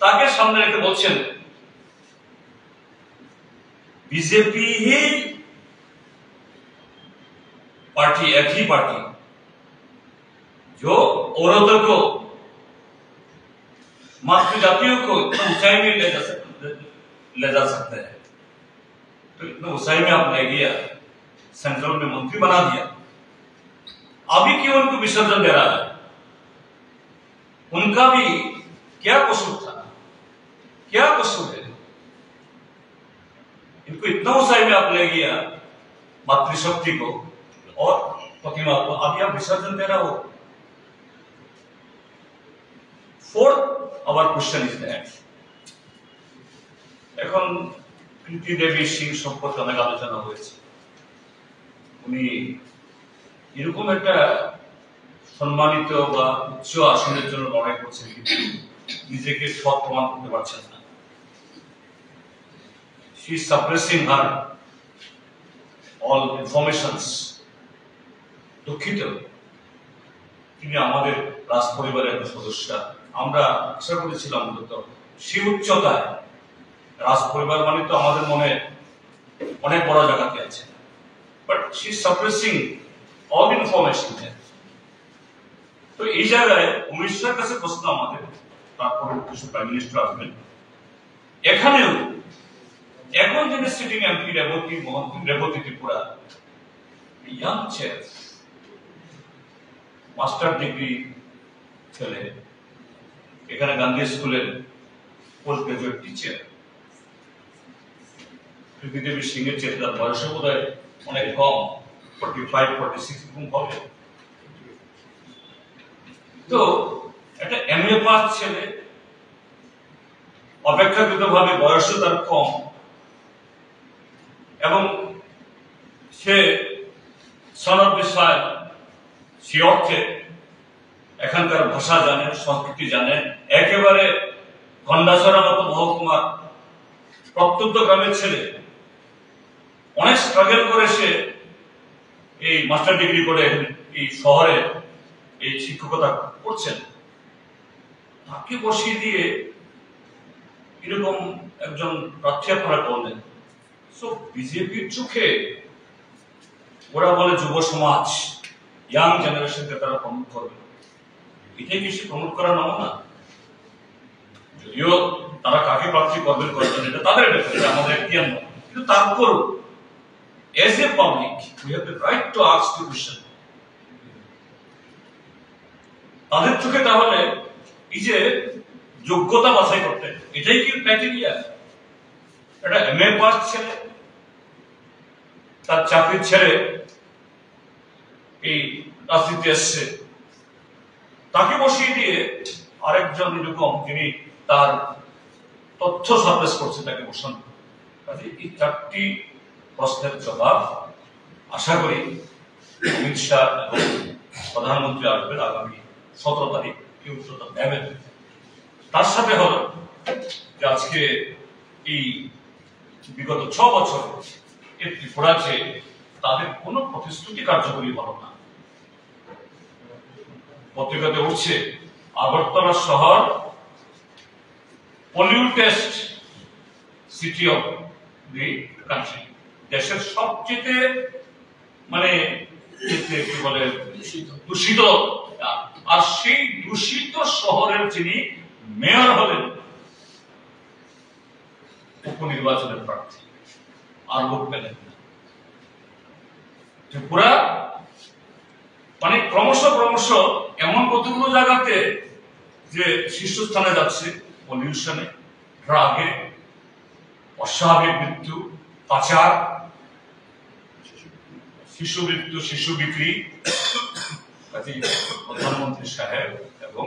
[SPEAKER 1] তাকে সামনে রেখে বলছেন बीजेपी ही पार्टी, एक ही पार्टी जो औरतों को, मातृजातियों को इतना ऊंचाई में ले जा सकते हैं। तो इतना ऊंचाई में आप ले गया, सेंट्रल में मंत्री बना दिया, अभी क्यों उनको विसर्जन दे रहा है? उनका भी क्या कसूर था, क्या कसूर है? इनको इतना ऊंचाई में आप ले गया मातृशक्ति को और प्रतिमा को, अभी आप विसर्जन दे रहा हो। Fourth, our question is that এখন কৃতি দেবী সিং সম্পর্কে অনেক আলোচনা হয়েছে। উনি এরকম একটা সম্মানিত বা উচ্চ আসনের জন্য লড়াই করছেন, কিন্তু নিজেকে সৎ প্রমাণ করতে পারছেন না। She is suppressing her all informations. দুঃখিত, তিনি আমাদের রাজ পরিবারের একজন সদস্য। আমরা আশা করেছিলাম মূলত সেই উচ্চতায় রাজ পরিবার মানে তো আমাদের মনে অনেক বড় জায়গাতে আছে, but she is suppressing all information. তো এই জায়গায় অমিত শাহের কাছে প্রশ্ন আমাদের, তারপরে প্রাইম মিনিস্টার আসবেন। এখানেও এখন যিনি sitting MP Rebati Tripura, young ছেলে, মাস্টার ডিগ্রি ছেলে, এখানে গান্ধী স্কুলের পোস্ট গ্রাজুয়েট টিচার, কৃতি দেবী সিং এর চেয়ে তার বয়স বোধহয় অনেক কম, 45-46 এরকম হবে। তো একটা এমএ পাস ছেলে, অপেক্ষাকৃতভাবে বয়সও তার কম, এবং সে সনদ বিষয় সে অর্থে এখানকার ভাষা জানে, সংস্কৃতি জানে, একেবারে গন্ডাছড়া মতো মহকুমার প্রত্যন্ত গ্রামের ছেলে, অনেক স্ট্রাগল করে সে এই মাস্টার ডিগ্রি করে এই শহরে এই শিক্ষকতা করছেন। তাকে বসিয়ে দিয়ে এরকম একজন প্রার্থী আপনারা করলেন। সো বিজেপির চোখে ওরা বলে যুব সমাজ, ইয়াং জেনারেশনকে তারা প্রমোট করবে, এটাই কি সে প্রমোট করার নমুনা? যদিও তারা কাকে প্রার্থী করবেন এটা তাদের ব্যাপার, আমাদের এখতিয়ার নয়, কিন্তু তারপর as a public we have the right to ask the question. তাদের চোখে তাহলে এই যে যোগ্যতা বাছাই করতে, এটাই কি ক্রাইটেরিয়া? এটা এমএ পাস ছেলে তার চাকরি ছেড়ে এই রাজনীতি এসছে, তাকে বসিয়ে দিয়ে আরেকজন এরকম যিনি তার তথ্য সাপ্রেস করছে তাকে বসান। কাজে এই চারটি প্রশ্নের জবাব আশা করি অমিত শাহ এবং প্রধানমন্ত্রী আসবেন আগামী 17 তারিখ, কি উত্তরটা দেবেন। তার সাথে হল যে আজকে এই বিগত 6 বছর এই ত্রিপুরাতে তাদের কোন প্রতিশ্রুতি কার্যকরী হল না। পত্রিকাতে উঠছে আগরতলা শহর পলিউটেস্ট সিটি অফ দি কান্ট্রি, দেশের সবচেয়ে মানে কি বলে দূষিত, আর সেই দূষিত শহরের যিনি মেয়র হলেন উপনির্বাচনের প্রার্থী, আর ভোট পেলেন না। ত্রিপুরা মানে ক্রমশ এমন কতগুলো জায়গাতে যে শীর্ষস্থানে যাচ্ছে, পলিউশনে, ড্রাগে, অস্বাভাবিক মৃত্যু, পাচার, শিশু মৃত্যু, শিশু বিক্রি। প্রধানমন্ত্রী সাহেব এবং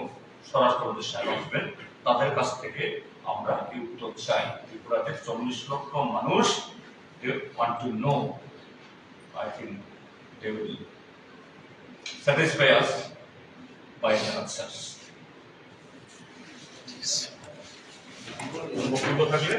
[SPEAKER 1] স্বরাষ্ট্রমন্ত্রী সাহেব আসবেন, তাদের কাছ থেকে আমরা এই উত্তর চাই। ত্রিপুরাতে 40 লক্ষ মানুষ, they want to know. I think they will satisfy us by the answers. বক্তব্য থাকলে